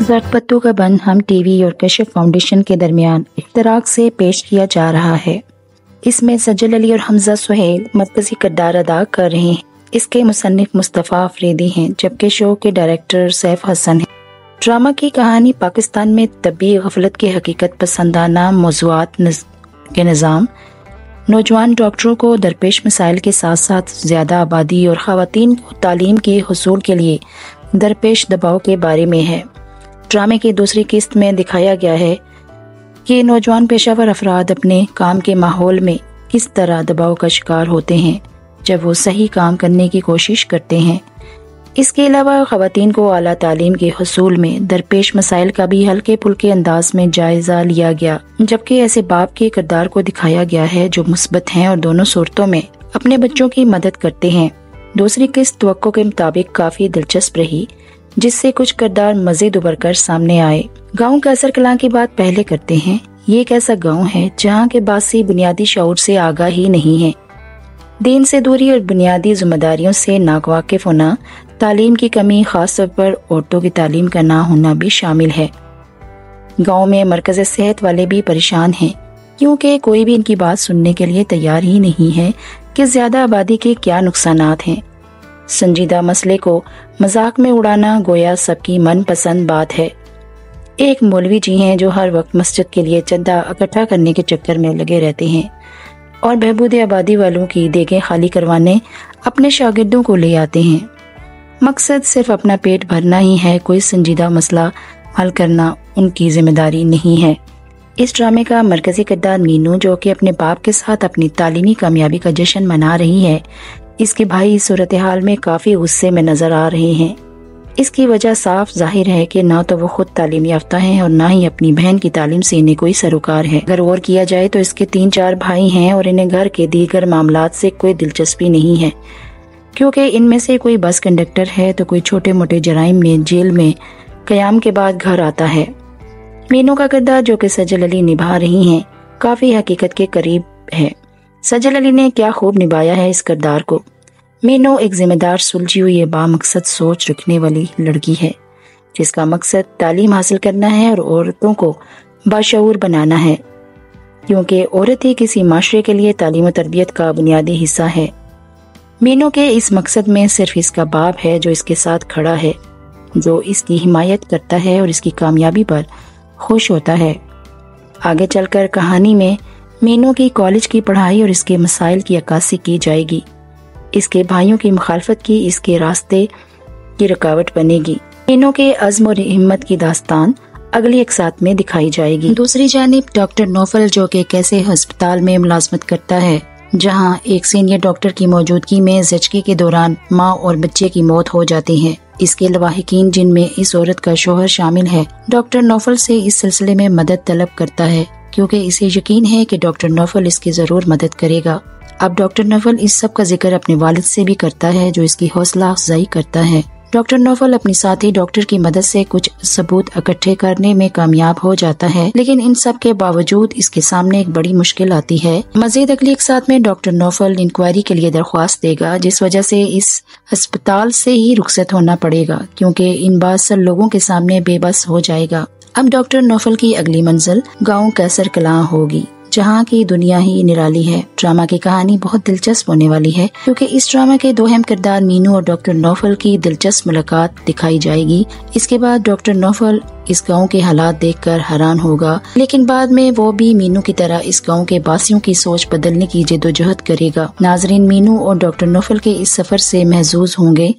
زرپتو کا بند ہم T V اور کشف فاؤنڈیشن کے درمیان اشتراک سے پیش کیا جا رہا ہے۔ اس میں سجل علی اور حمزہ سہیل مرکزی کردار ادا کر رہے ہیں۔ اس کے مصنف مصطفیٰ افریدی ہیں جبکہ شو کے ڈائریکٹر سیف حسن ہیں۔ ڈرامہ کی کہانی پاکستان میں طبی غفلت کے حقیقت پسندانہ موضوعات کے نظام، نوجوان ڈاکٹروں کو درپیش مسائل کے ساتھ ساتھ زیادہ آبادی اور خواتین کو تعلیم کے حصول کے لیے درپیش دباؤ کے بارے میں ہے۔ ڈرامے کی دوسری قسط میں دکھایا گیا ہے کہ نوجوان پیشہ ور افراد اپنے کام کے ماحول میں کس طرح دباؤ کا شکار ہوتے ہیں جب وہ صحیح کام کرنے کی کوشش کرتے ہیں۔ اس کے علاوہ خواتین کو اعلیٰ تعلیم کے حصول میں درپیش مسائل کا بھی ہلکے پھلکے انداز میں جائزہ لیا گیا، جبکہ ایسے باپ کے کردار کو دکھایا گیا ہے جو مثبت ہیں اور دونوں صورتوں میں اپنے بچوں کی مدد کرتے ہیں۔ دوسری قسط توقع کے مطابق کافی دلچسپ رہی، جس سے کچھ کردار مزید ابھر کر سامنے آئے۔ گاؤں کیسر کلاں کی بات پہلے کرتے ہیں۔ یہ ایک ایسا گاؤں ہے جہاں کے باسی بنیادی شعور سے آگاہ ہی نہیں ہے۔ دین سے دوری اور بنیادی ذمہ داریوں سے ناواقف ہونا، تعلیم کی کمی، خاص طور پر عورتوں کی تعلیم کا نہ ہونا بھی شامل ہے۔ گاؤں میں مرکز صحت والے بھی پریشان ہیں کیونکہ کوئی بھی ان کی بات سننے کے لیے تیار ہی نہیں ہے کہ زیادہ آبادی کے کیا نقصانات ہیں۔ سنجیدہ مسئلے کو مذاق میں اڑانا گویا سب کی من پسند بات ہے۔ ایک مولوی جی ہیں جو ہر وقت مسجد کے لیے چندہ اکٹھا کرنے کے چکر میں لگے رہتے ہیں اور بہبود آبادی والوں کی دیگیں خالی کروانے اپنے شاگردوں کو لے آتے ہیں۔ مقصد صرف اپنا پیٹ بھرنا ہی ہے، کوئی سنجیدہ مسئلہ حل کرنا ان کی ذمہ داری نہیں ہے۔ اس ڈرامے کا مرکزی کردار مینو، جو کہ اپنے باپ کے ساتھ اپنی تعلیمی کامیابی کا جشن منا رہی ہے، اس کے بھائی اس صورتحال میں کافی غصے میں نظر آ رہے ہیں۔ اس کی وجہ صاف ظاہر ہے کہ نہ تو وہ خود تعلیم یافتہ ہیں اور نہ ہی اپنی بہن کی تعلیم سے انہیں کوئی سروکار ہے۔ اگر غور کیا جائے تو اس کے 3-4 بھائی ہیں اور انہیں گھر کے دیگر معاملات سے کوئی دلچسپی نہیں ہے، کیونکہ ان میں سے کوئی بس کنڈکٹر ہے تو کوئی چھوٹے موٹے جرائم میں جیل میں قیام کے بعد گھر آتا ہے۔ مینو کا کردار جو کہ سجل علی نبھا رہی ہیں کافی حقیقت کے قریب ہے۔ سجل علی نے کیا خوب نبھایا ہے اس کردار کو۔ مینو ایک ذمہ دار، سلجھی ہوئی، با مقصد سوچ رکھنے والی لڑکی ہے جس کا مقصد تعلیم حاصل کرنا ہے اور عورتوں کو باشعور بنانا ہے، کیونکہ عورت ہی کسی معاشرے کے لیے تعلیم و تربیت کا بنیادی حصہ ہے۔ مینو کے اس مقصد میں صرف اس کا باپ ہے جو اس کے ساتھ کھڑا ہے، جو اس کی حمایت کرتا ہے اور اس کی کامیابی پر خوش ہوتا ہے۔ آگے چل کر کہانی میں مینو کی کالج کی پڑھائی اور اس کے مسائل کی عکاسی کی جائے گی۔ اس کے بھائیوں کی مخالفت کی اس کے راستے کی رکاوٹ بنے گی۔ مینو کے عزم اور ہمت کی داستان اگلی اقساط میں دکھائی جائے گی۔ دوسری جانب ڈاکٹر نوفل جو کہ ایک ایسے ہسپتال میں ملازمت کرتا ہے جہاں ایک سینئر ڈاکٹر کی موجودگی میں زچگی کے دوران ماں اور بچے کی موت ہو جاتی ہے۔ اس کے لواحقین جن میں اس عورت کا شوہر شامل ہے، ڈاکٹر نوفل سے اس سلسلے میں مدد طلب کرتا ہے کیونکہ اسے یقین ہے کہ ڈاکٹر نوفل اس کی ضرور مدد کرے گا۔ اب ڈاکٹر نوفل اس سب کا ذکر اپنے والد سے بھی کرتا ہے جو اس کی حوصلہ افزائی کرتا ہے۔ ڈاکٹر نوفل اپنی ساتھی ڈاکٹر کی مدد سے کچھ ثبوت اکٹھے کرنے میں کامیاب ہو جاتا ہے، لیکن ان سب کے باوجود اس کے سامنے ایک بڑی مشکل آتی ہے۔ مزید اگلی اقساط میں ڈاکٹر نوفل انکوائری کے لیے درخواست دے گا، جس وجہ سے اس ہسپتال سے ہی رخصت ہونا پڑے گا کیونکہ ان بااثر لوگوں کے سامنے بے بس ہو جائے گا۔ اب ڈاکٹر نوفل کی اگلی منزل گاؤں کیسر کلاں ہوگی، جہاں کی دنیا ہی نرالی ہے۔ ڈرامہ کی کہانی بہت دلچسپ ہونے والی ہے کیونکہ اس ڈرامہ کے دو اہم کردار مینو اور ڈاکٹر نوفل کی دلچسپ ملاقات دکھائی جائے گی۔ اس کے بعد ڈاکٹر نوفل اس گاؤں کے حالات دیکھ کر حیران ہوگا، لیکن بعد میں وہ بھی مینو کی طرح اس گاؤں کے باسیوں کی سوچ بدلنے کی جدوجہد کرے گا۔ ناظرین، مینو اور ڈاکٹر نوفل کے اس سفر سے محظوظ ہوں گے۔